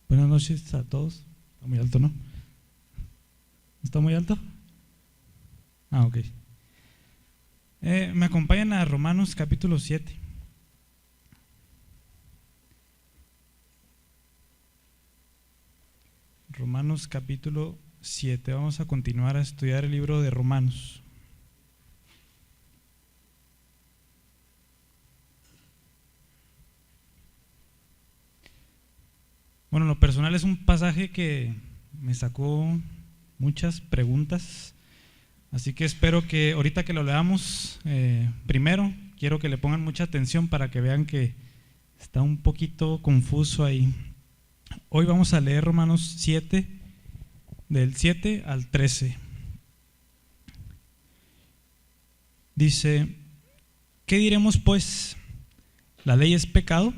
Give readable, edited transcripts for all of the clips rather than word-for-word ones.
Buenas noches a todos. Está muy alto, ¿no? ¿Está muy alto? Ok. Me acompañan a Romanos capítulo 7. Romanos capítulo 7. Vamos a continuar a estudiar el libro de Romanos. Bueno, en lo personal es un pasaje que me sacó muchas preguntas, así que espero que ahorita que lo leamos, primero quiero que le pongan mucha atención para que vean que está un poquito confuso ahí. Hoy vamos a leer Romanos 7, del 7 al 13. Dice: ¿qué diremos pues? ¿La ley es pecado?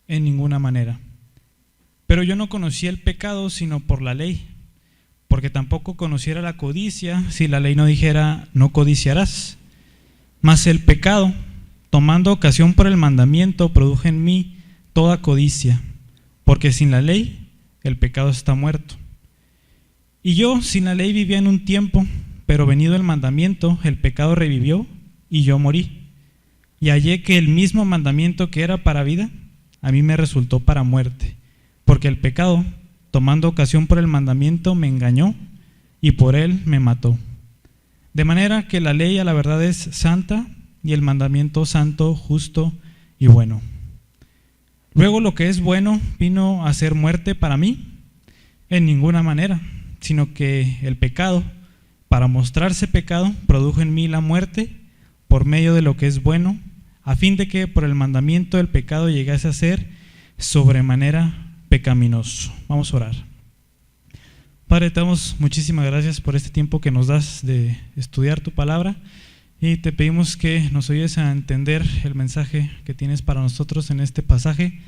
En ninguna manera. Pero yo no conocía el pecado sino por la ley, porque tampoco conociera la codicia si la ley no dijera: no codiciarás. Mas el pecado, tomando ocasión por el mandamiento, produjo en mí toda codicia, porque sin la ley el pecado está muerto. Y yo sin la ley vivía en un tiempo, pero venido el mandamiento, el pecado revivió y yo morí. Y hallé que el mismo mandamiento que era para vida, a mí me resultó para muerte. Porque el pecado, tomando ocasión por el mandamiento, me engañó y por él me mató. De manera que la ley a la verdad es santa y el mandamiento santo, justo y bueno. Luego lo que es bueno vino a ser muerte para mí, en ninguna manera, sino que el pecado, para mostrarse pecado, produjo en mí la muerte por medio de lo que es bueno, a fin de que por el mandamiento el pecado llegase a ser sobremanera pecaminoso. Vamos a orar. Padre, te damos muchísimas gracias por este tiempo que nos das de estudiar tu palabra y te pedimos que nos ayudes a entender el mensaje que tienes para nosotros en este pasaje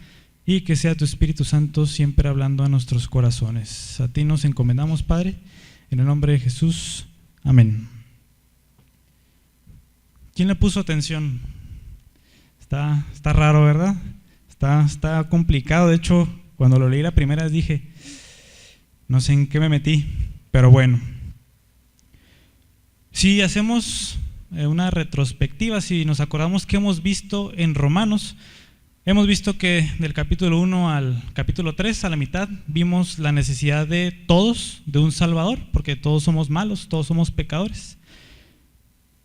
y que sea tu Espíritu Santo siempre hablando a nuestros corazones. A ti nos encomendamos, Padre, en el nombre de Jesús. Amén. ¿Quién le puso atención? Está raro, ¿verdad? Está complicado. De hecho, cuando lo leí la primera vez dije, no sé en qué me metí, pero bueno. Si hacemos una retrospectiva, si nos acordamos que hemos visto en Romanos, hemos visto que del capítulo 1 al capítulo 3, a la mitad, vimos la necesidad de todos, de un Salvador, porque todos somos malos, todos somos pecadores.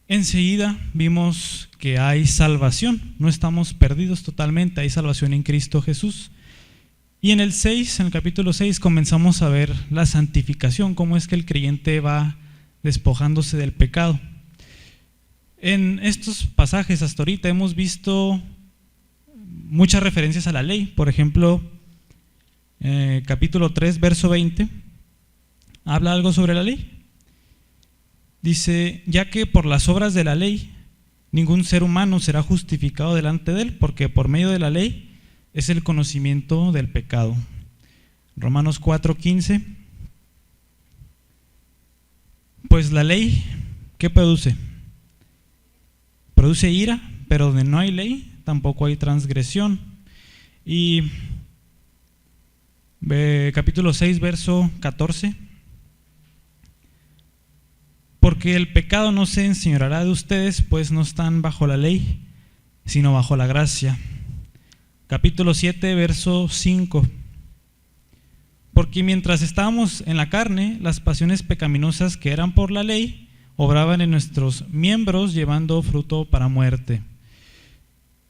Enseguida vimos que hay salvación, no estamos perdidos totalmente, hay salvación en Cristo Jesús. Y en el capítulo 6, comenzamos a ver la santificación, cómo es que el creyente va despojándose del pecado. En estos pasajes hasta ahorita hemos visto muchas referencias a la ley. Por ejemplo, capítulo 3, verso 20, habla algo sobre la ley. Dice: ya que por las obras de la ley ningún ser humano será justificado delante de él, porque por medio de la ley es el conocimiento del pecado. Romanos 4:15. Pues la ley, ¿qué produce? Produce ira, pero donde no hay ley, tampoco hay transgresión. Y capítulo 6, verso 14. Porque el pecado no se enseñoreará de ustedes, pues no están bajo la ley, sino bajo la gracia. Capítulo 7, verso 5. Porque mientras estábamos en la carne, las pasiones pecaminosas que eran por la ley obraban en nuestros miembros, llevando fruto para muerte.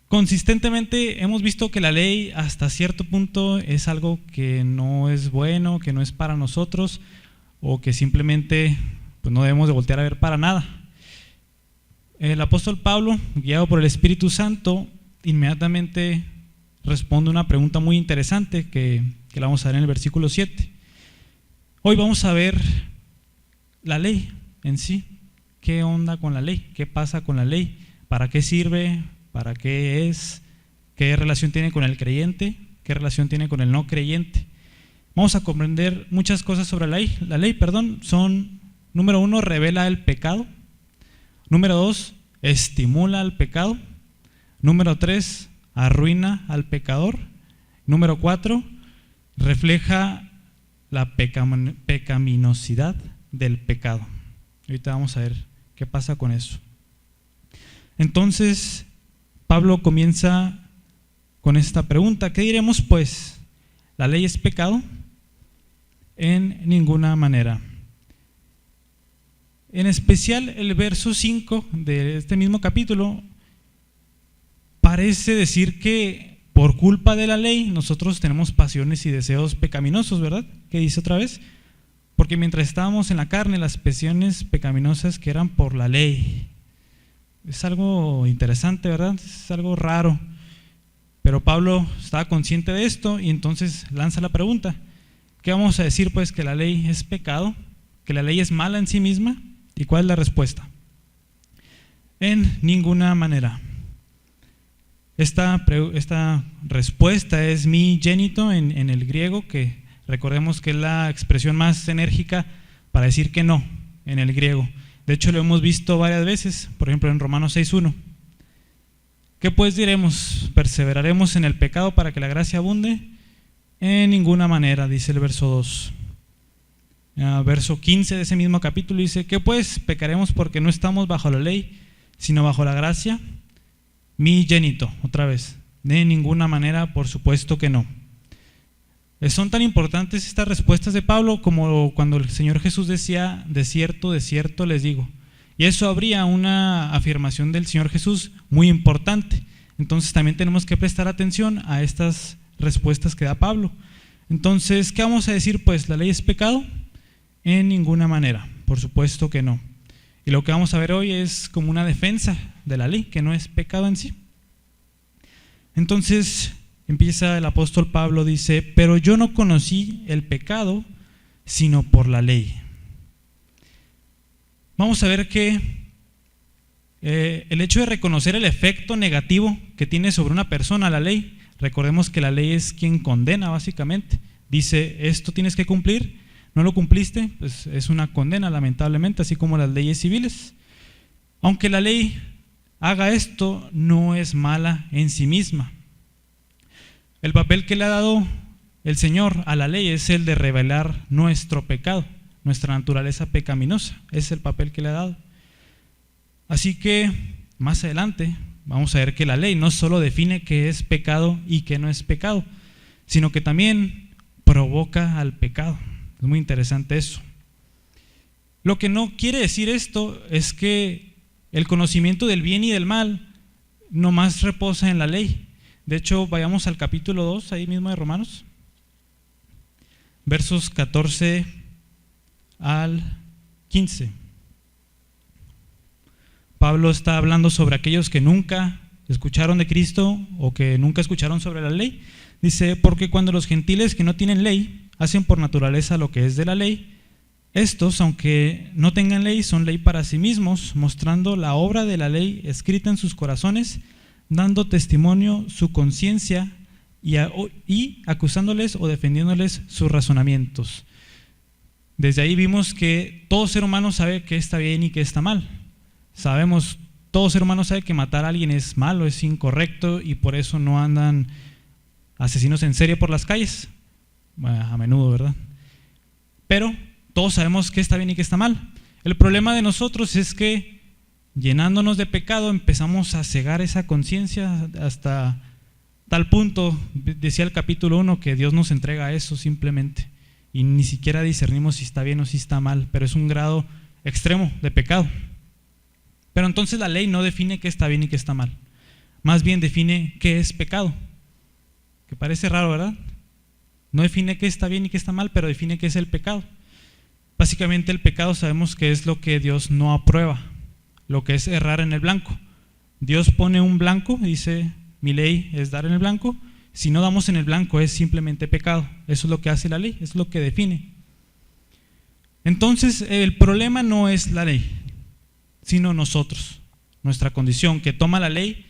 Consistentemente hemos visto que la ley hasta cierto punto es algo que no es bueno, que no es para nosotros, o que simplemente pues no debemos de voltear a ver para nada. El apóstol Pablo, guiado por el Espíritu Santo, inmediatamente responde una pregunta muy interesante que la vamos a ver en el versículo 7. Hoy vamos a ver la ley en sí. ¿Qué onda con la ley? ¿Qué pasa con la ley? ¿Para qué sirve? ¿Para qué es? ¿Qué relación tiene con el creyente? ¿Qué relación tiene con el no creyente? Vamos a comprender muchas cosas sobre la ley. La ley, son, número 1, revela el pecado. Número 2, estimula al pecado. Número 3, arruina al pecador. Número 4, refleja la pecaminosidad del pecado. Ahorita vamos a ver qué pasa con eso. Entonces, Pablo comienza con esta pregunta: ¿qué diremos pues? ¿La ley es pecado? En ninguna manera. En especial el verso 5 de este mismo capítulo parece decir que por culpa de la ley nosotros tenemos pasiones y deseos pecaminosos, ¿verdad? ¿Qué dice otra vez? Porque mientras estábamos en la carne, las pasiones pecaminosas que eran por la ley. Es algo interesante, ¿verdad? Es algo raro. Pero Pablo estaba consciente de esto y entonces lanza la pregunta: ¿qué vamos a decir pues? ¿Que la ley es pecado? ¿Que la ley es mala en sí misma? ¿Y cuál es la respuesta? En ninguna manera. Esta respuesta es mi génito en el griego, que recordemos que es la expresión más enérgica para decir que no en el griego. De hecho, lo hemos visto varias veces, por ejemplo en Romanos 6:1. ¿Qué pues diremos? ¿Perseveraremos en el pecado para que la gracia abunde? En ninguna manera, dice el verso 2. Verso 15 de ese mismo capítulo dice: ¿qué pues? ¿Pecaremos porque no estamos bajo la ley, sino bajo la gracia? Mi génito, otra vez. De ninguna manera, por supuesto que no. Son tan importantes estas respuestas de Pablo como cuando el Señor Jesús decía: de cierto les digo. Y eso habría una afirmación del Señor Jesús muy importante. Entonces también tenemos que prestar atención a estas respuestas que da Pablo. Entonces, ¿qué vamos a decir pues? ¿La ley es pecado? En ninguna manera, por supuesto que no. Y lo que vamos a ver hoy es como una defensa de la ley, que no es pecado en sí. Entonces empieza el apóstol Pablo, dice: pero yo no conocí el pecado sino por la ley. Vamos a ver que el hecho de reconocer el efecto negativo que tiene sobre una persona la ley, recordemos que la ley es quien condena básicamente. Dice: esto tienes que cumplir, no lo cumpliste, pues es una condena lamentablemente, así como las leyes civiles. Aunque la ley haga esto, no es mala en sí misma. El papel que le ha dado el Señor a la ley es el de revelar nuestro pecado, nuestra naturaleza pecaminosa. Es el papel que le ha dado. Así que más adelante vamos a ver que la ley no solo define qué es pecado y qué no es pecado, sino que también provoca al pecado. Es muy interesante eso. Lo que no quiere decir esto es que el conocimiento del bien y del mal nomás reposa en la ley. De hecho, vayamos al capítulo 2, ahí mismo de Romanos, versos 14 al 15. Pablo está hablando sobre aquellos que nunca escucharon de Cristo o que nunca escucharon sobre la ley. Dice: porque cuando los gentiles que no tienen ley hacen por naturaleza lo que es de la ley, estos, aunque no tengan ley, son ley para sí mismos, mostrando la obra de la ley escrita en sus corazones, dando testimonio su conciencia y acusándoles o defendiéndoles sus razonamientos. Desde ahí vimos que todo ser humano sabe qué está bien y qué está mal. Todo ser humano sabe que matar a alguien es malo, es incorrecto, y por eso no andan asesinos en serie por las calles. Bueno, a menudo, ¿verdad? Pero todos sabemos qué está bien y qué está mal. El problema de nosotros es que llenándonos de pecado empezamos a cegar esa conciencia hasta tal punto, decía el capítulo 1, que Dios nos entrega a eso simplemente y ni siquiera discernimos si está bien o si está mal, pero es un grado extremo de pecado. Pero entonces la ley no define qué está bien y qué está mal, más bien define qué es pecado, que parece raro, ¿verdad? No define qué está bien y qué está mal, pero define qué es el pecado. Básicamente el pecado sabemos que es lo que Dios no aprueba, lo que es errar en el blanco. Dios pone un blanco, dice: mi ley es dar en el blanco. Si no damos en el blanco es simplemente pecado. Eso es lo que hace la ley, es lo que define. Entonces el problema no es la ley, sino nosotros, nuestra condición, que toma la ley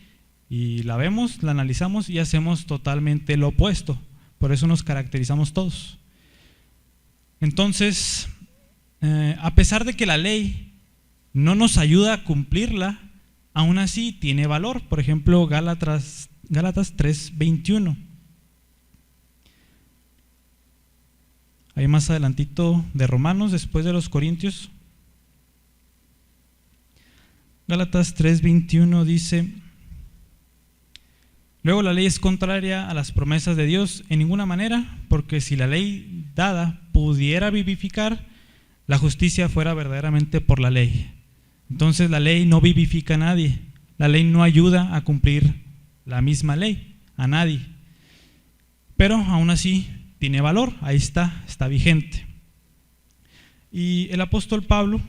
y la vemos, la analizamos y hacemos totalmente lo opuesto. Por eso nos caracterizamos todos. Entonces, a pesar de que la ley no nos ayuda a cumplirla, aún así tiene valor. Por ejemplo, Gálatas 3:21. ahí más adelantito de Romanos, después de los Corintios. Gálatas 3:21 dice: luego la ley es contraria a las promesas de Dios en ninguna manera, porque si la ley dada pudiera vivificar, la justicia fuera verdaderamente por la ley. Entonces la ley no vivifica a nadie, la ley no ayuda a cumplir la misma ley a nadie, pero aún así tiene valor, ahí está vigente. Y el apóstol Pablo,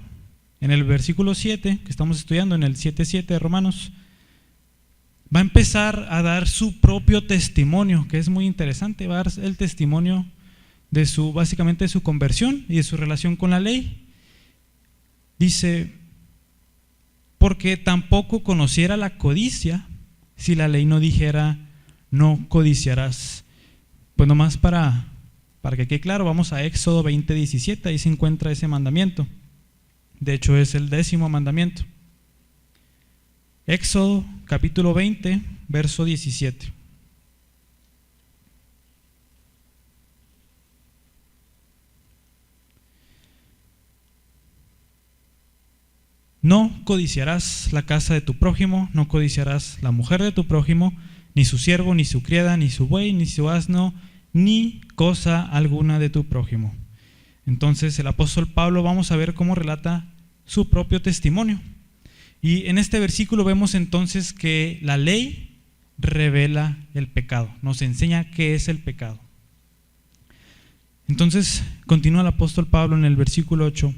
en el versículo 7, que estamos estudiando, en el 7:7 de Romanos, va a empezar a dar su propio testimonio, que es muy interesante. Va a dar el testimonio de básicamente de su conversión y de su relación con la ley. Dice: porque tampoco conociera la codicia si la ley no dijera no codiciarás. Pues nomás para que quede claro, vamos a Éxodo 20:17, ahí se encuentra ese mandamiento. De hecho es el 10º mandamiento. Éxodo capítulo 20, verso 17. No codiciarás la casa de tu prójimo, no codiciarás la mujer de tu prójimo, ni su siervo, ni su criada, ni su buey, ni su asno, ni cosa alguna de tu prójimo. Entonces el apóstol Pablo, vamos a ver cómo relata su propio testimonio. Y en este versículo vemos entonces que la ley revela el pecado, nos enseña qué es el pecado. Entonces continúa el apóstol Pablo en el versículo 8.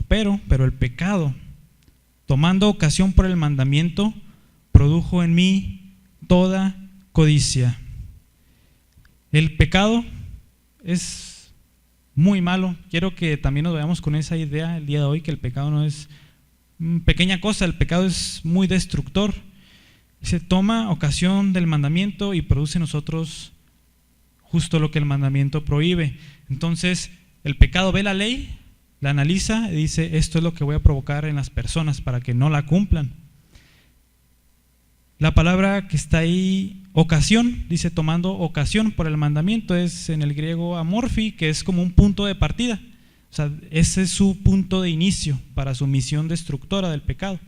Pero el pecado, tomando ocasión por el mandamiento, produjo en mí toda codicia. El pecado es muy malo. Quiero que también nos vayamos con esa idea el día de hoy, que el pecado no es pequeña cosa, el pecado es muy destructor. Se toma ocasión del mandamiento y produce en nosotros justo lo que el mandamiento prohíbe. Entonces el pecado ve la ley, la analiza y dice: esto es lo que voy a provocar en las personas para que no la cumplan. La palabra que está ahí, ocasión, dice tomando ocasión por el mandamiento, es en el griego amorfi, que es como un punto de partida. O sea, ese es su punto de inicio para su misión destructora del pecado.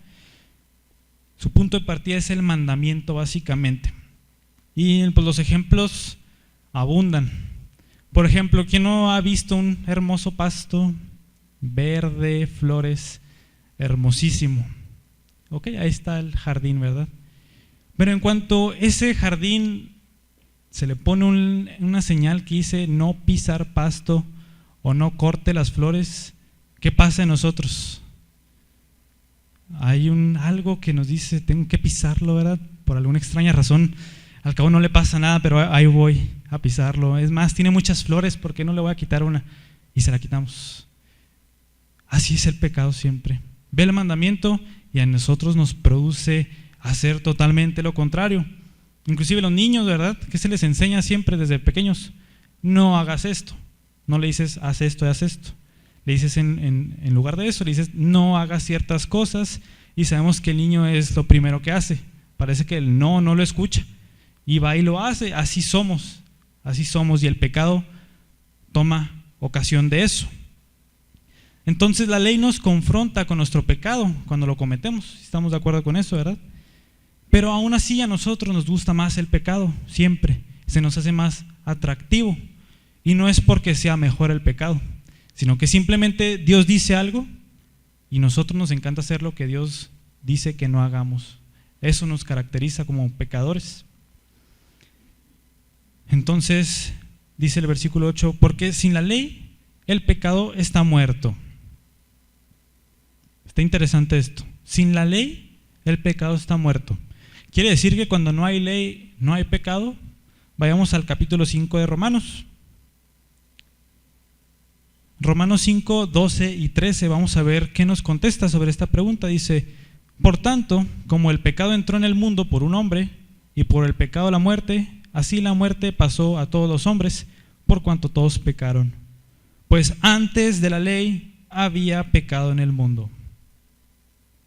Su punto de partida es el mandamiento, básicamente. Y pues los ejemplos abundan. Por ejemplo, ¿quién no ha visto un hermoso pasto verde, flores, hermosísimo? Ok, ahí está el jardín, ¿verdad? Pero en cuanto ese jardín se le pone una señal que dice no pisar pasto o no corte las flores, ¿qué pasa en nosotros? Hay algo que nos dice tengo que pisarlo, ¿verdad? Por alguna extraña razón. Al cabo no le pasa nada, pero ahí voy a pisarlo. Es más, tiene muchas flores, ¿por qué no le voy a quitar una? Y se la quitamos. Así es el pecado siempre. Ve el mandamiento y a nosotros nos produce hacer totalmente lo contrario. Inclusive los niños, ¿verdad? ¿Qué se les enseña siempre desde pequeños? No hagas esto. No le dices haz esto y haz esto. Le dices en lugar de eso, le dices no hagas ciertas cosas, y sabemos que el niño es lo primero que hace. Parece que el no lo escucha y va y lo hace. Así somos, y el pecado toma ocasión de eso. Entonces la ley nos confronta con nuestro pecado cuando lo cometemos. Estamos de acuerdo con eso, ¿verdad? Pero aún así a nosotros nos gusta más el pecado, siempre. Se nos hace más atractivo. Y no es porque sea mejor el pecado, sino que simplemente Dios dice algo y nosotros nos encanta hacer lo que Dios dice que no hagamos. Eso nos caracteriza como pecadores. Entonces, dice el versículo 8, porque sin la ley el pecado está muerto. Está interesante esto. Sin la ley el pecado está muerto. Quiere decir que cuando no hay ley no hay pecado. Vayamos al capítulo 5 de Romanos. Romanos 5, 12 y 13, vamos a ver qué nos contesta sobre esta pregunta. Dice: por tanto, como el pecado entró en el mundo por un hombre, y por el pecado la muerte, así la muerte pasó a todos los hombres, por cuanto todos pecaron. Pues antes de la ley había pecado en el mundo.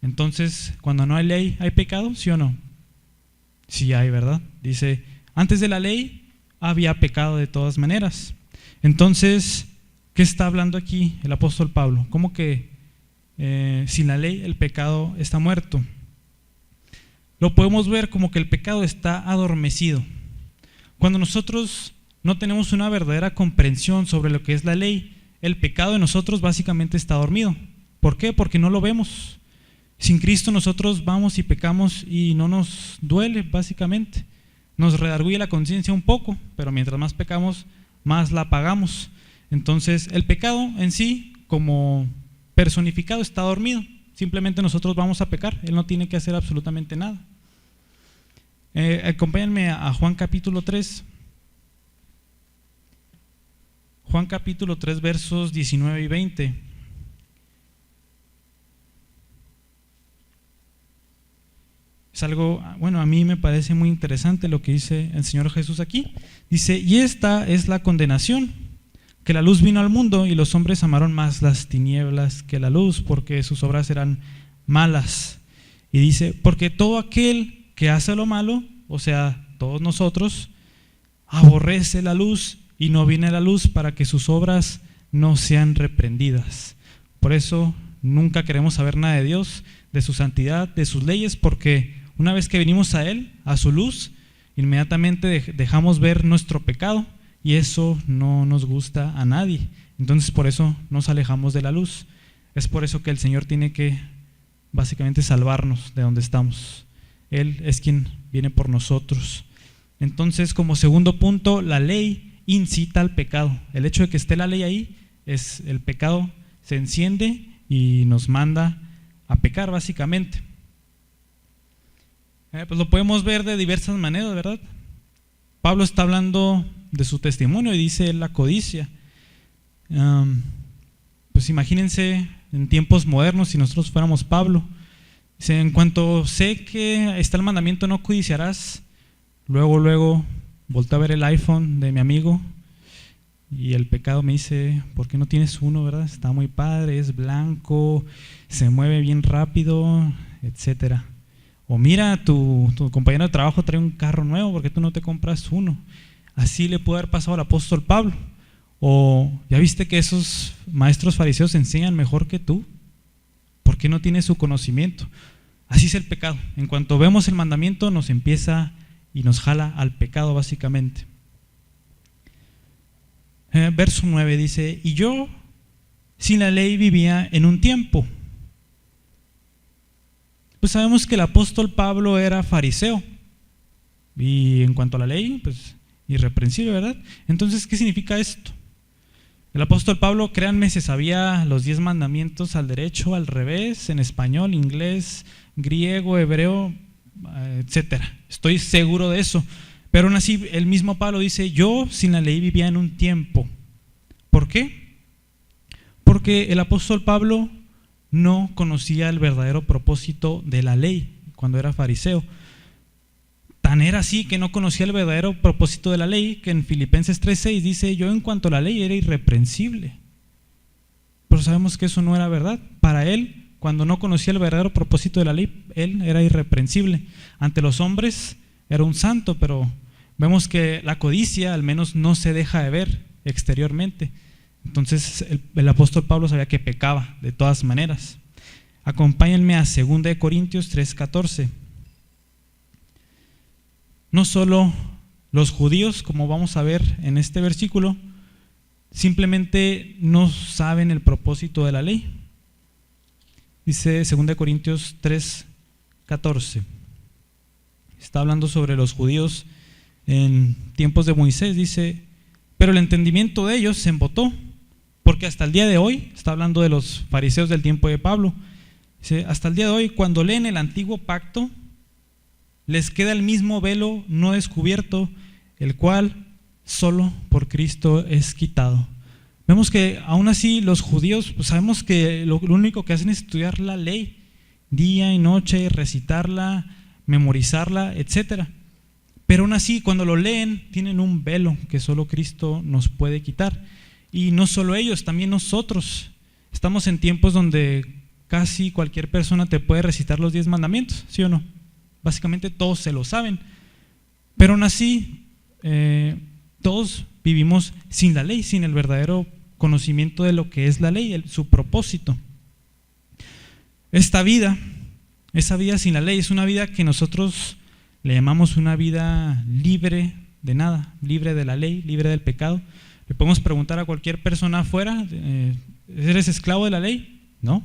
Entonces, cuando no hay ley, ¿hay pecado? ¿Sí o no? Sí hay, ¿verdad? Dice, antes de la ley había pecado de todas maneras. Entonces, ¿qué está hablando aquí el apóstol Pablo? ¿Cómo que sin la ley el pecado está muerto? Lo podemos ver como que el pecado está adormecido. Cuando nosotros no tenemos una verdadera comprensión sobre lo que es la ley, el pecado de nosotros básicamente está dormido. ¿Por qué? Porque no lo vemos. Sin Cristo nosotros vamos y pecamos y no nos duele, básicamente. Nos redarguye la conciencia un poco, pero mientras más pecamos, más la pagamos. Entonces, el pecado en sí, como personificado, está dormido. Simplemente nosotros vamos a pecar, Él no tiene que hacer absolutamente nada. Acompáñenme a Juan capítulo 3. Juan capítulo 3, versos 19 y 20. Es algo, bueno, a mí me parece muy interesante lo que dice el Señor Jesús aquí. Dice, y esta es la condenación, que la luz vino al mundo y los hombres amaron más las tinieblas que la luz, porque sus obras eran malas. Y dice, porque todo aquel que hace lo malo, o sea, todos nosotros, aborrece la luz y no viene a la luz para que sus obras no sean reprendidas. Por eso nunca queremos saber nada de Dios, de su santidad, de sus leyes, porque una vez que venimos a Él, a su luz, inmediatamente dejamos ver nuestro pecado y eso no nos gusta a nadie. Entonces por eso nos alejamos de la luz. Es por eso que el Señor tiene que básicamente salvarnos de donde estamos. Él es quien viene por nosotros. Entonces, como segundo punto, la ley incita al pecado. El hecho de que esté la ley ahí, es el pecado se enciende y nos manda a pecar básicamente. Pues lo podemos ver de diversas maneras, ¿verdad? Pablo está hablando de su testimonio y dice la codicia. Pues imagínense en tiempos modernos si nosotros fuéramos Pablo. Dice, en cuanto sé que está el mandamiento no codiciarás, luego volteo a ver el iPhone de mi amigo y el pecado me dice, ¿por qué no tienes uno, verdad? Está muy padre, es blanco, se mueve bien rápido, etcétera. O mira, tu compañero de trabajo trae un carro nuevo, ¿por qué tú no te compras uno? Así le puede haber pasado al apóstol Pablo. O ya viste que esos maestros fariseos enseñan mejor que tú, ¿por qué no tienes su conocimiento? Así es el pecado. En cuanto vemos el mandamiento nos empieza y nos jala al pecado básicamente. Verso 9 dice, y yo sin la ley vivía en un tiempo. Pues sabemos que el apóstol Pablo era fariseo y en cuanto a la ley, pues irreprensible, ¿verdad? Entonces, ¿qué significa esto? El apóstol Pablo, créanme, se sabía los 10 mandamientos al derecho, al revés, en español, inglés, griego, hebreo, etcétera. Estoy seguro de eso. Pero aún así, el mismo Pablo dice, yo sin la ley vivía en un tiempo. ¿Por qué? Porque el apóstol Pablo no conocía el verdadero propósito de la ley cuando era fariseo. Tan era así que no conocía el verdadero propósito de la ley que en Filipenses 3:6 dice, yo en cuanto a la ley era irreprensible. Pero sabemos que eso no era verdad. Para él, cuando no conocía el verdadero propósito de la ley, él era irreprensible. Ante los hombres era un santo, pero vemos que la codicia al menos no se deja de ver exteriormente. Entonces el apóstol Pablo sabía que pecaba de todas maneras. Acompáñenme a 2 Corintios 3:14. No solo los judíos, como vamos a ver en este versículo, simplemente no saben el propósito de la ley. Dice 2 Corintios 3:14. Está hablando sobre los judíos en tiempos de Moisés. Dice, pero el entendimiento de ellos se embotó, porque hasta el día de hoy, está hablando de los fariseos del tiempo de Pablo, dice, hasta el día de hoy, cuando leen el antiguo pacto, les queda el mismo velo no descubierto, el cual solo por Cristo es quitado. Vemos que aún así los judíos, pues sabemos que lo único que hacen es estudiar la ley día y noche, recitarla, memorizarla, etcétera. Pero aún así cuando lo leen tienen un velo que solo Cristo nos puede quitar. Y no solo ellos, también nosotros. Estamos en tiempos donde casi cualquier persona te puede recitar los 10 mandamientos, ¿sí o no? Básicamente todos se lo saben. Pero aún así Todos vivimos sin la ley, sin el verdadero conocimiento de lo que es la ley, su propósito. Esa vida sin la ley es una vida que nosotros le llamamos una vida libre de nada, libre de la ley, libre del pecado. Le podemos preguntar a cualquier persona afuera, ¿eres esclavo de la ley? No.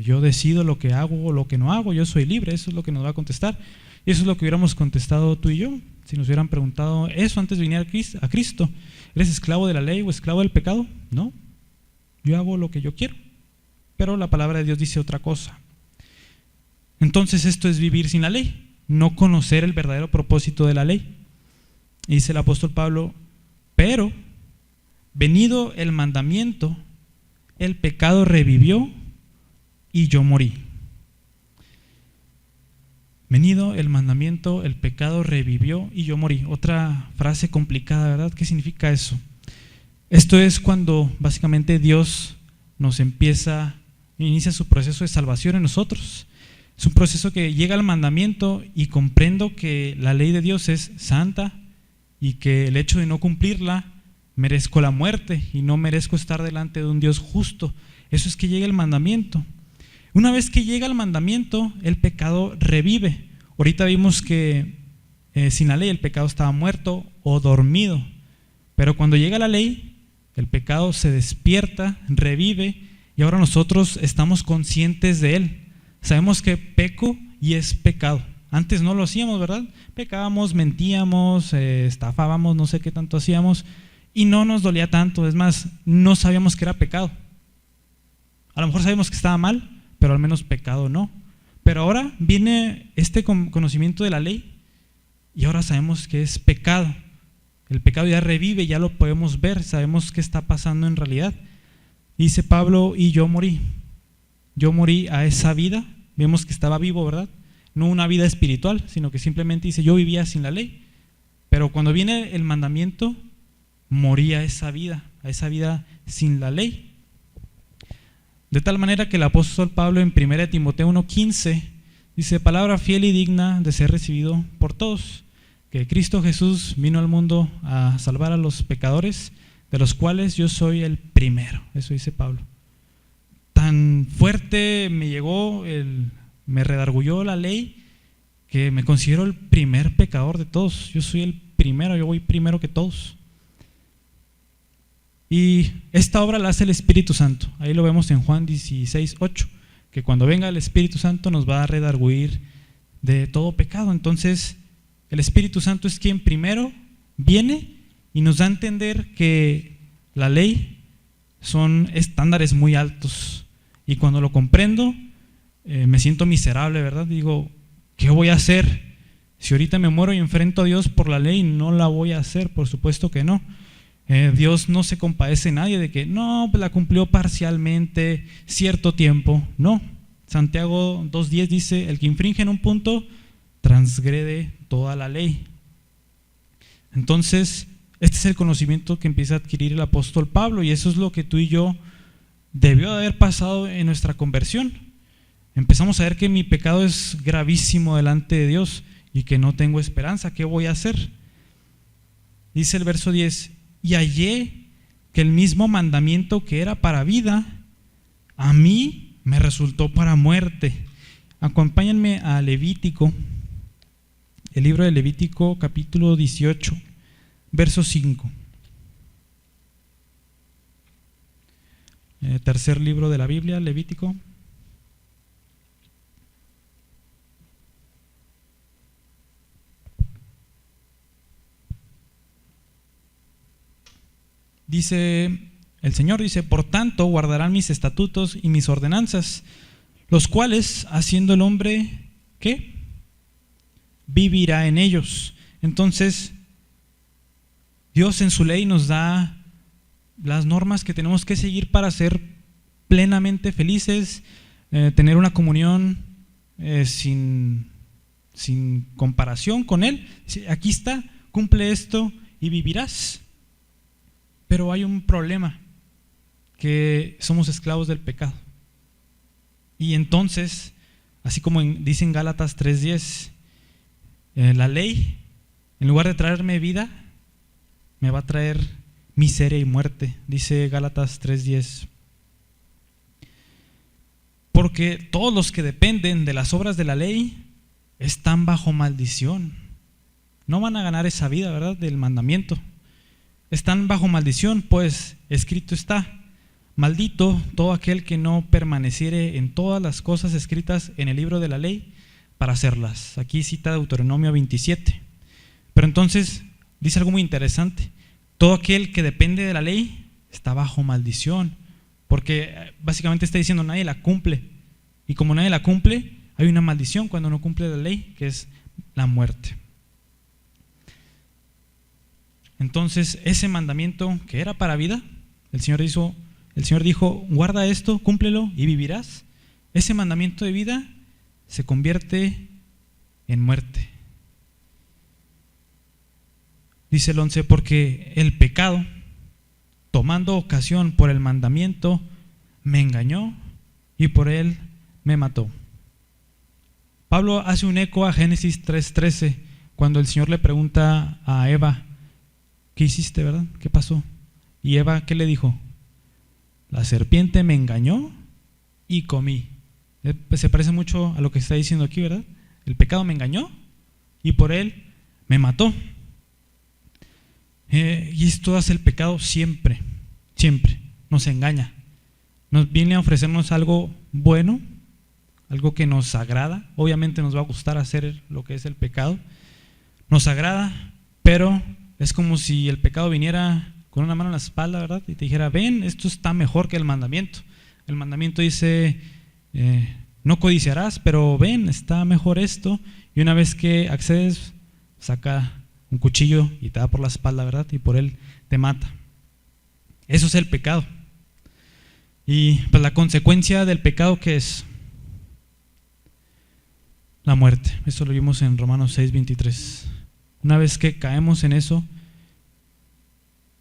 Yo decido lo que hago o lo que no hago, yo soy libre, eso es lo que nos va a contestar. Y eso es lo que hubiéramos contestado tú y yo, si nos hubieran preguntado eso antes de venir a Cristo. ¿Eres esclavo de la ley o esclavo del pecado? No, yo hago lo que yo quiero. Pero la palabra de Dios dice otra cosa. Entonces esto es vivir sin la ley, no conocer el verdadero propósito de la ley. Y dice el apóstol Pablo, pero venido el mandamiento, el pecado revivió y yo morí. Venido el mandamiento, el pecado revivió y yo morí. Otra frase complicada, ¿verdad? ¿Qué significa eso? Esto es cuando básicamente Dios nos inicia su proceso de salvación en nosotros. Es un proceso que llega al mandamiento y comprendo que la ley de Dios es santa y que el hecho de no cumplirla merezco la muerte y no merezco estar delante de un Dios justo. Eso es que llega el mandamiento. Una vez que llega el mandamiento, el pecado revive. Ahorita vimos que sin la ley el pecado estaba muerto o dormido, pero cuando llega la ley, el pecado se despierta, revive y ahora nosotros estamos conscientes de él. Sabemos que peco y es pecado. Antes no lo hacíamos, ¿verdad? Pecábamos, mentíamos, estafábamos, no sé qué tanto hacíamos y no nos dolía tanto. Es más, no sabíamos que era pecado. A lo mejor sabíamos que estaba mal, pero al menos pecado no. Pero ahora viene este conocimiento de la ley y ahora sabemos que es pecado. El pecado ya revive, ya lo podemos ver, sabemos qué está pasando en realidad. Dice Pablo, y yo morí. Yo morí a esa vida, vemos que estaba vivo, ¿verdad? No una vida espiritual, sino que simplemente dice, yo vivía sin la ley. Pero cuando viene el mandamiento, morí a esa vida sin la ley. De tal manera que el apóstol Pablo en 1 Timoteo 1:15 dice, palabra fiel y digna de ser recibido por todos, que Cristo Jesús vino al mundo a salvar a los pecadores, de los cuales yo soy el primero. Eso dice Pablo. Tan fuerte me llegó, me redarguyó la ley, que me considero el primer pecador de todos. Yo soy el primero, yo voy primero que todos. Y esta obra la hace el Espíritu Santo. Ahí lo vemos en Juan 16:8, que cuando venga el Espíritu Santo nos va a redarguir de todo pecado. Entonces el Espíritu Santo es quien primero viene y nos da a entender que la ley son estándares muy altos. Y cuando lo comprendo, me siento miserable, ¿verdad? Digo, ¿qué voy a hacer? Si ahorita me muero y enfrento a Dios por la ley, no la voy a hacer, por supuesto que no. Dios no se compadece de nadie de que no, pues la cumplió parcialmente, cierto tiempo. No. Santiago 2:10 dice, el que infringe en un punto, transgrede toda la ley. Entonces, este es el conocimiento que empieza a adquirir el apóstol Pablo y eso es lo que tú y yo debió de haber pasado en nuestra conversión. Empezamos a ver que mi pecado es gravísimo delante de Dios y que no tengo esperanza. ¿Qué voy a hacer? Dice el verso 10, y hallé que el mismo mandamiento que era para vida, a mí me resultó para muerte. Acompáñenme a Levítico, el libro de Levítico capítulo 18, verso 5. Tercer libro de la Biblia, Levítico. Dice, el Señor dice, por tanto guardarán mis estatutos y mis ordenanzas, los cuales haciendo el hombre, ¿qué? Vivirá en ellos. Entonces, Dios en su ley nos da las normas que tenemos que seguir para ser plenamente felices, tener una comunión sin comparación con Él. Aquí está, cumple esto y vivirás. Pero hay un problema, que somos esclavos del pecado. Y entonces, así como dice en Gálatas 3:10, la ley, en lugar de traerme vida, me va a traer miseria y muerte, dice Gálatas 3:10. Porque todos los que dependen de las obras de la ley están bajo maldición. No van a ganar esa vida, ¿verdad?, del mandamiento. Están bajo maldición, pues escrito está: maldito todo aquel que no permaneciere en todas las cosas escritas en el libro de la ley para hacerlas. Aquí cita Deuteronomio 27. Pero entonces dice algo muy interesante: todo aquel que depende de la ley está bajo maldición, porque básicamente está diciendo nadie la cumple, y como nadie la cumple, hay una maldición cuando no cumple la ley, que es la muerte. Entonces ese mandamiento que era para vida, el Señor dijo, guarda esto, cúmplelo y vivirás. Ese mandamiento de vida se convierte en muerte. Dice el 11, porque el pecado, tomando ocasión por el mandamiento, me engañó y por él me mató. Pablo hace un eco a Génesis 3:13, cuando el Señor le pregunta a Eva, ¿qué hiciste, verdad? ¿Qué pasó? Y Eva, ¿qué le dijo? La serpiente me engañó y comí. Se parece mucho a lo que está diciendo aquí, ¿verdad? El pecado me engañó y por él me mató. Y esto hace el pecado siempre, siempre. Nos engaña. Nos viene a ofrecernos algo bueno, algo que nos agrada. Obviamente nos va a gustar hacer lo que es el pecado. Nos agrada, pero es como si el pecado viniera con una mano en la espalda, ¿verdad? Y te dijera, ven, esto está mejor que el mandamiento. El mandamiento dice, no codiciarás, pero ven, está mejor esto. Y una vez que accedes, saca un cuchillo y te da por la espalda, ¿verdad? Y por él te mata. Eso es el pecado. Y pues la consecuencia del pecado, ¿qué es? La muerte. Eso lo vimos en Romanos 6:23. Una vez que caemos en eso,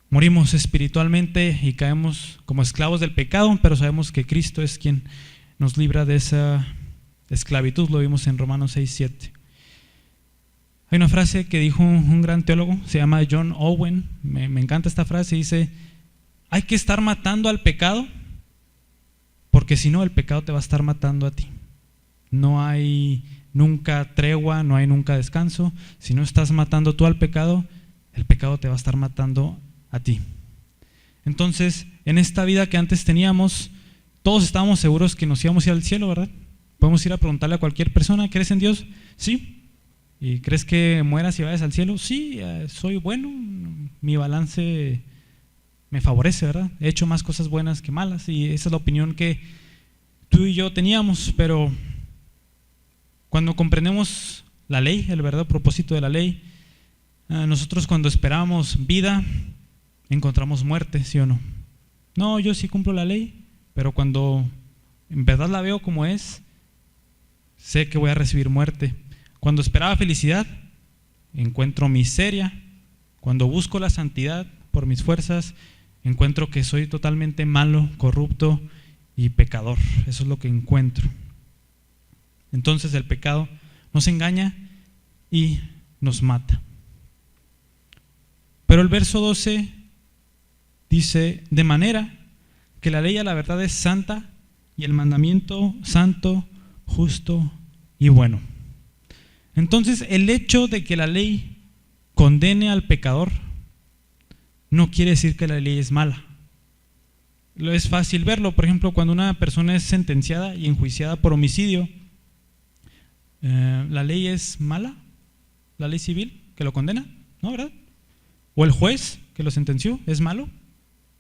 morimos espiritualmente y caemos como esclavos del pecado, pero sabemos que Cristo es quien nos libra de esa esclavitud. Lo vimos en Romanos 6:7. Hay una frase que dijo un gran teólogo, se llama John Owen. Me encanta esta frase. Dice, hay que estar matando al pecado, porque si no, el pecado te va a estar matando a ti. No hay nunca tregua, no hay nunca descanso. Si no estás matando tú al pecado, el pecado te va a estar matando a ti. Entonces, en esta vida que antes teníamos, todos estábamos seguros que nos íbamos a ir al cielo, ¿verdad? Podemos ir a preguntarle a cualquier persona, ¿crees en Dios? Sí. ¿Y crees que mueras y vayas al cielo? Sí, soy bueno, mi balance me favorece, ¿verdad? He hecho más cosas buenas que malas, y esa es la opinión que tú y yo teníamos. Pero cuando comprendemos la ley, el verdadero propósito de la ley, nosotros cuando esperamos vida, encontramos muerte, ¿sí o no? No, yo sí cumplo la ley, pero cuando en verdad la veo como es, sé que voy a recibir muerte. Cuando esperaba felicidad, encuentro miseria. Cuando busco la santidad por mis fuerzas, encuentro que soy totalmente malo, corrupto y pecador. Eso es lo que encuentro. Entonces el pecado nos engaña y nos mata. Pero el verso 12 dice, de manera que la ley a la verdad es santa y el mandamiento santo, justo y bueno. Entonces, el hecho de que la ley condene al pecador no quiere decir que la ley es mala. Es fácil verlo, por ejemplo, cuando una persona es sentenciada y enjuiciada por homicidio, ¿la ley es mala? ¿La ley civil que lo condena? ¿No, verdad? ¿O el juez que lo sentenció es malo?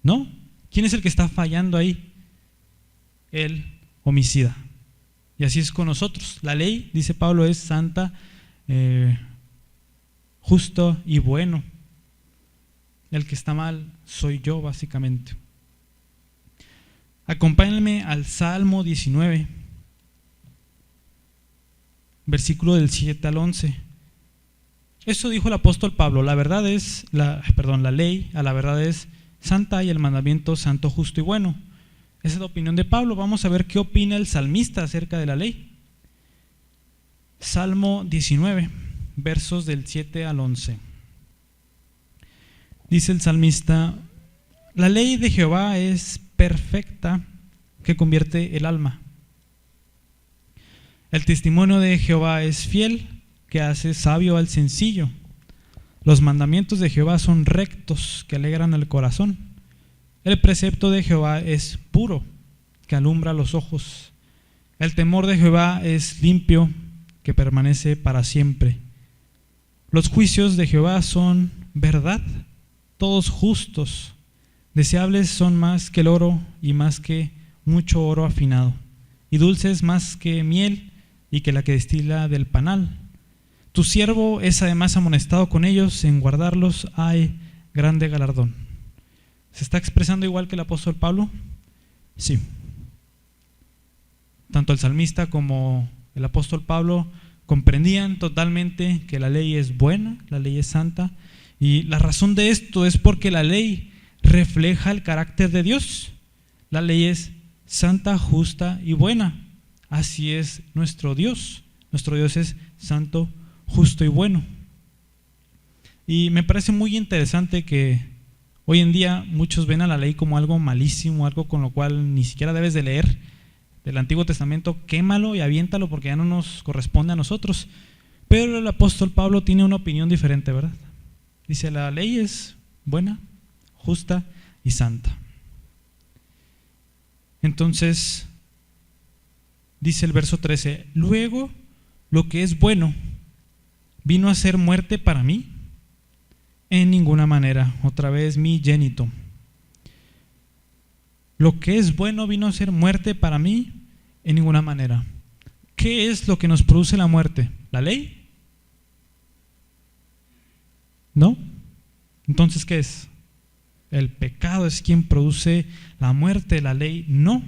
No. ¿Quién es el que está fallando ahí? El homicida. Y así es con nosotros. La ley, dice Pablo, es santa, justo y bueno. El que está mal soy yo, básicamente. Acompáñenme al Salmo 19, versículo del 7 al 11. Eso dijo el apóstol Pablo, la ley a la verdad es santa y el mandamiento santo, justo y bueno. Esa es la opinión de Pablo. Vamos a ver qué opina el salmista acerca de la ley. Salmo 19, versos del 7 al 11. Dice el salmista: la ley de Jehová es perfecta, que convierte el alma. El testimonio de Jehová es fiel, que hace sabio al sencillo. Los mandamientos de Jehová son rectos, que alegran el corazón. El precepto de Jehová es puro, que alumbra los ojos. El temor de Jehová es limpio, que permanece para siempre. Los juicios de Jehová son verdad, todos justos. Deseables son más que el oro y más que mucho oro afinado, y dulces más que miel y que la que destila del panal. Tu siervo es además amonestado con ellos, en guardarlos hay grande galardón. ¿Se está expresando igual que el apóstol Pablo? Sí. Tanto el salmista como el apóstol Pablo comprendían totalmente que la ley es buena, la ley es santa, y la razón de esto es porque la ley refleja el carácter de Dios. La ley es santa, justa y buena. Así es nuestro Dios. Nuestro Dios es santo, justo y bueno. Y me parece muy interesante que hoy en día muchos ven a la ley como algo malísimo, algo con lo cual ni siquiera debes de leer. Del Antiguo Testamento, quémalo y aviéntalo porque ya no nos corresponde a nosotros. Pero el apóstol Pablo tiene una opinión diferente, ¿verdad? Dice: la ley es buena, justa y santa. Entonces, dice el verso 13: luego, lo que es bueno, ¿vino a ser muerte para mí? En ninguna manera. Otra vez mi génito. Lo que es bueno vino a ser muerte para mí, en ninguna manera. ¿Qué es lo que nos produce la muerte? ¿La ley? ¿No? Entonces, ¿qué es? El pecado es quien produce la muerte, la ley no.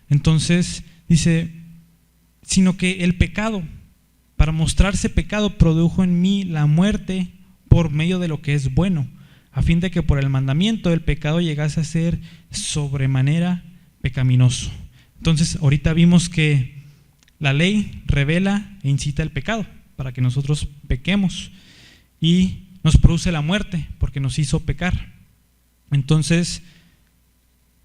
Entonces dice: sino que el pecado, para mostrarse pecado, produjo en mí la muerte por medio de lo que es bueno, a fin de que por el mandamiento el pecado llegase a ser sobremanera pecaminoso. Entonces ahorita vimos que la ley revela e incita el pecado para que nosotros pequemos, y nos produce la muerte porque nos hizo pecar. Entonces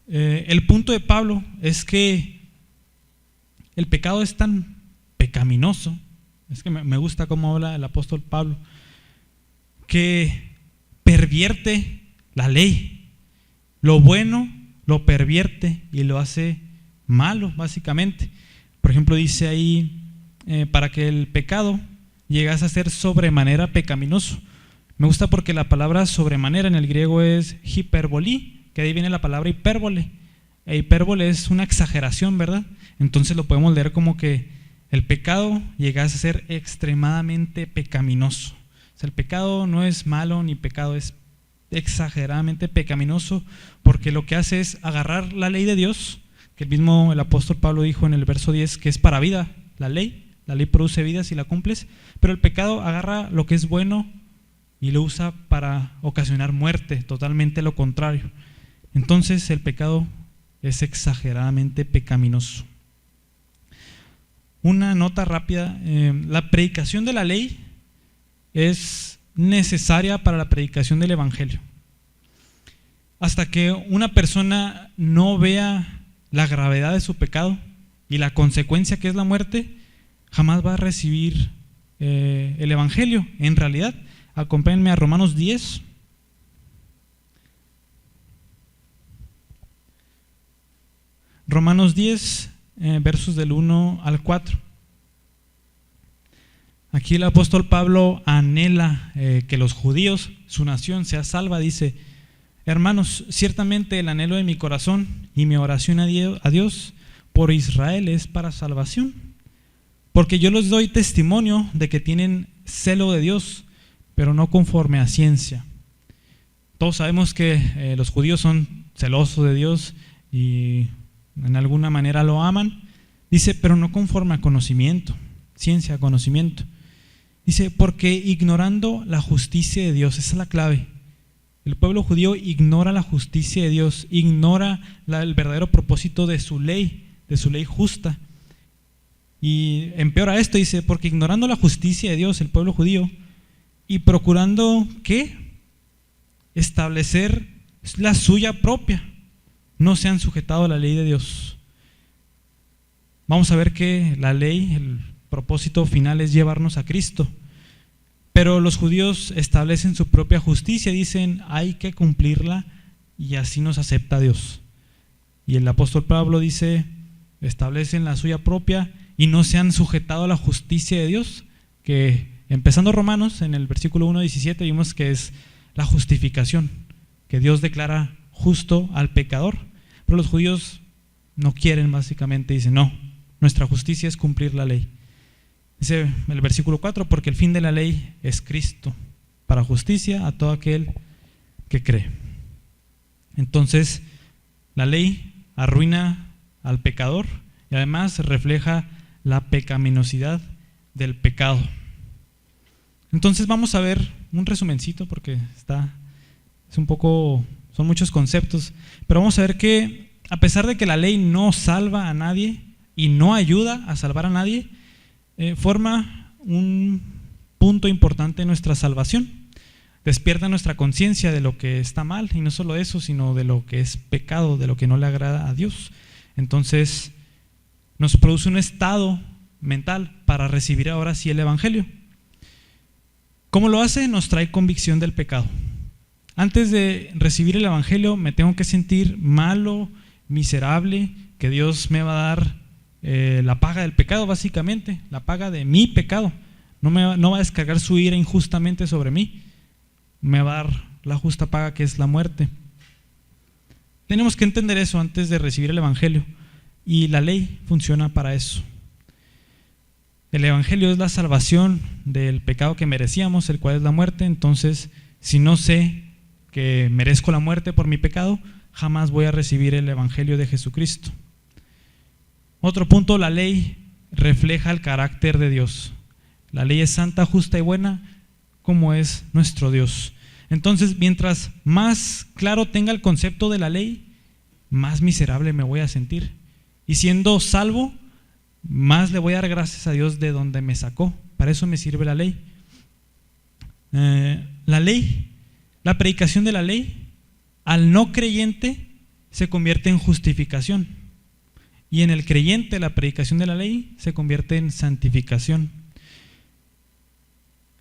el punto de Pablo es que el pecado es tan pecaminoso, es que me gusta cómo habla el apóstol Pablo, que pervierte la ley. Lo bueno lo pervierte y lo hace malo, básicamente. Por ejemplo, dice ahí, para que el pecado llegase a ser sobremanera pecaminoso. Me gusta porque la palabra sobremanera en el griego es hiperbolí, que de ahí viene la palabra hipérbole. E hipérbole es una exageración, ¿verdad? Entonces lo podemos leer como que el pecado llegase a ser extremadamente pecaminoso. O sea, el pecado no es malo ni pecado, es exageradamente pecaminoso, porque lo que hace es agarrar la ley de Dios, que el apóstol Pablo dijo en el verso 10 que es para vida la ley produce vida si la cumples, pero el pecado agarra lo que es bueno y lo usa para ocasionar muerte, totalmente lo contrario. Entonces el pecado es exageradamente pecaminoso. Una nota rápida: la predicación de la ley es necesaria para la predicación del evangelio. Hasta que una persona no vea la gravedad de su pecado y la consecuencia que es la muerte, jamás va a recibir el evangelio. En realidad, acompáñenme a Romanos 10. Romanos 10, versos del 1 al 4. Aquí el apóstol Pablo anhela que los judíos, su nación, sea salva. Dice: hermanos, ciertamente el anhelo de mi corazón y mi oración a Dios por Israel es para salvación, porque yo les doy testimonio de que tienen celo de Dios, pero no conforme a ciencia. Todos sabemos que los judíos son celosos de Dios y en alguna manera lo aman. Dice: pero no conforme a conocimiento, ciencia, conocimiento. Dice: porque ignorando la justicia de Dios, esa es la clave. El pueblo judío ignora la justicia de Dios, ignora el verdadero propósito de su ley justa. Y empeora esto, dice: porque ignorando la justicia de Dios, el pueblo judío, y procurando, ¿qué? establecer la suya propia. No se han sujetado a la ley de Dios. Vamos a ver que la ley, el propósito final es llevarnos a Cristo. Pero los judíos establecen su propia justicia, dicen hay que cumplirla y así nos acepta Dios. Y el apóstol Pablo dice, establecen la suya propia y no se han sujetado a la justicia de Dios, que empezando Romanos, en el versículo 1:17 vimos que es la justificación, que Dios declara justo al pecador. Pero los judíos no quieren, básicamente, dicen, no, nuestra justicia es cumplir la ley. Dice el versículo 4, porque el fin de la ley es Cristo, para justicia a todo aquel que cree. Entonces, la ley arruina al pecador y además refleja la pecaminosidad del pecado. Entonces vamos a ver un resumencito porque son muchos conceptos, pero vamos a ver que a pesar de que la ley no salva a nadie y no ayuda a salvar a nadie, forma un punto importante en nuestra salvación. Despierta nuestra conciencia de lo que está mal y no solo eso, sino de lo que es pecado, de lo que no le agrada a Dios. Entonces nos produce un estado mental para recibir ahora sí el Evangelio. ¿Cómo lo hace? Nos trae convicción del pecado. Antes de recibir el Evangelio me tengo que sentir malo, miserable, que Dios me va a dar la paga del pecado, básicamente, la paga de mi pecado. No va a descargar su ira injustamente sobre mí, me va a dar la justa paga, que es la muerte. Tenemos que entender eso antes de recibir el Evangelio, y la ley funciona para eso. El Evangelio es la salvación del pecado que merecíamos, el cual es la muerte. Entonces, si no sé que merezco la muerte por mi pecado, jamás voy a recibir el Evangelio de Jesucristo. Otro punto, la ley refleja el carácter de Dios. La ley es santa, justa y buena, como es nuestro Dios. Entonces, mientras más claro tenga el concepto de la ley, más miserable me voy a sentir. Y siendo salvo, más le voy a dar gracias a Dios de donde me sacó. Para eso me sirve la ley. La predicación de la ley, al no creyente se convierte en justificación. Y en el creyente la predicación de la ley se convierte en santificación.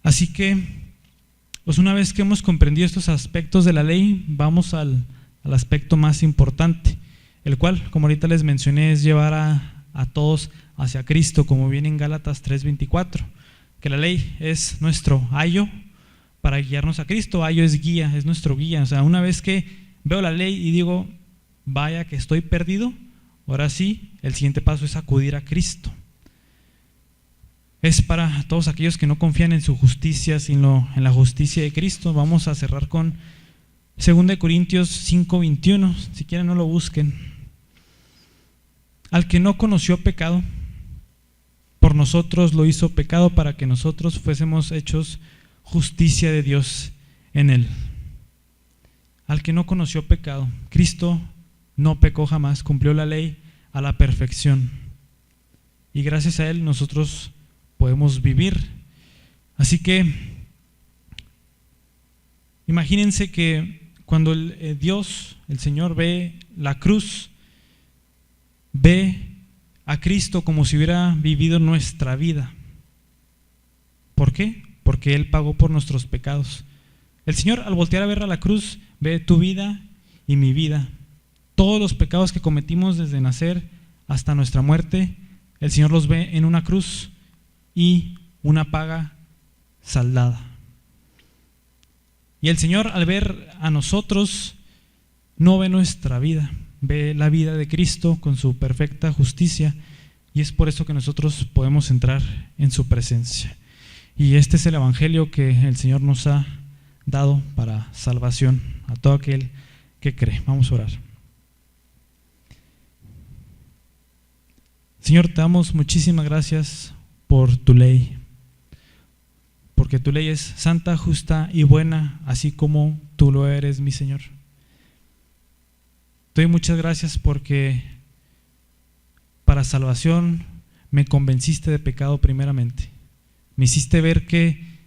Así que, pues una vez que hemos comprendido estos aspectos de la ley, vamos al aspecto más importante, el cual, como ahorita les mencioné, es llevar a todos hacia Cristo, como viene en Gálatas 3:24, que la ley es nuestro ayo para guiarnos a Cristo. Ayo es guía, es nuestro guía. O sea, una vez que veo la ley y digo, vaya que estoy perdido, ahora sí, el siguiente paso es acudir a Cristo. Es para todos aquellos que no confían en su justicia, sino en la justicia de Cristo. Vamos a cerrar con 2 Corintios 5:21, si quieren no lo busquen. Al que no conoció pecado, por nosotros lo hizo pecado para que nosotros fuésemos hechos justicia de Dios en él. Al que no conoció pecado, Cristo no pecó jamás, cumplió la ley a la perfección. Y gracias a él nosotros podemos vivir. Así que imagínense que cuando Dios, el Señor, ve la cruz, ve a Cristo como si hubiera vivido nuestra vida. ¿Por qué? Porque Él pagó por nuestros pecados. El Señor, al voltear a ver a la cruz, ve tu vida y mi vida. Todos los pecados que cometimos desde nacer hasta nuestra muerte, el Señor los ve en una cruz y una paga saldada. Y el Señor, al ver a nosotros, no ve nuestra vida, ve la vida de Cristo con su perfecta justicia, y es por eso que nosotros podemos entrar en su presencia. Y este es el Evangelio que el Señor nos ha dado para salvación a todo aquel que cree. Vamos a orar. Señor, te damos muchísimas gracias por tu ley, porque tu ley es santa, justa y buena, así como tú lo eres, mi Señor. Te doy muchas gracias porque para salvación me convenciste de pecado primeramente. Me hiciste ver que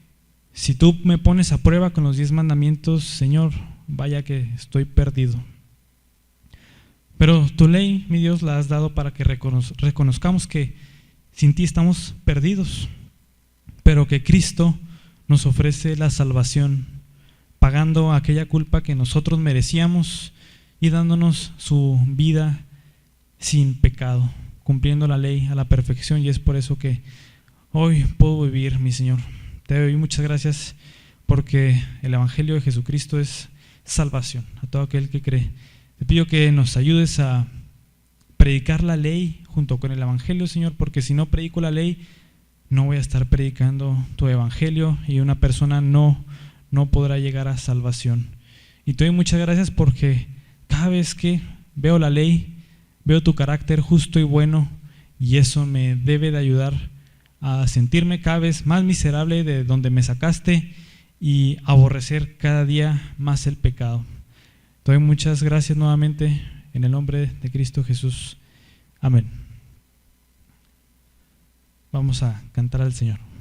si tú me pones a prueba con los 10 mandamientos, Señor, vaya que estoy perdido. Pero tu ley, mi Dios, la has dado para que reconozcamos que sin ti estamos perdidos, pero que Cristo nos ofrece la salvación, pagando aquella culpa que nosotros merecíamos y dándonos su vida sin pecado, cumpliendo la ley a la perfección. Y es por eso que hoy puedo vivir, mi Señor. Te doy muchas gracias porque el Evangelio de Jesucristo es salvación a todo aquel que cree. Te pido que nos ayudes a predicar la ley junto con el Evangelio, Señor, porque si no predico la ley, no voy a estar predicando tu Evangelio y una persona no podrá llegar a salvación. Y te doy muchas gracias porque cada vez que veo la ley, veo tu carácter justo y bueno, y eso me debe de ayudar a sentirme cada vez más miserable de donde me sacaste y aborrecer cada día más el pecado. Te doy muchas gracias nuevamente en el nombre de Cristo Jesús. Amén. Vamos a cantar al Señor.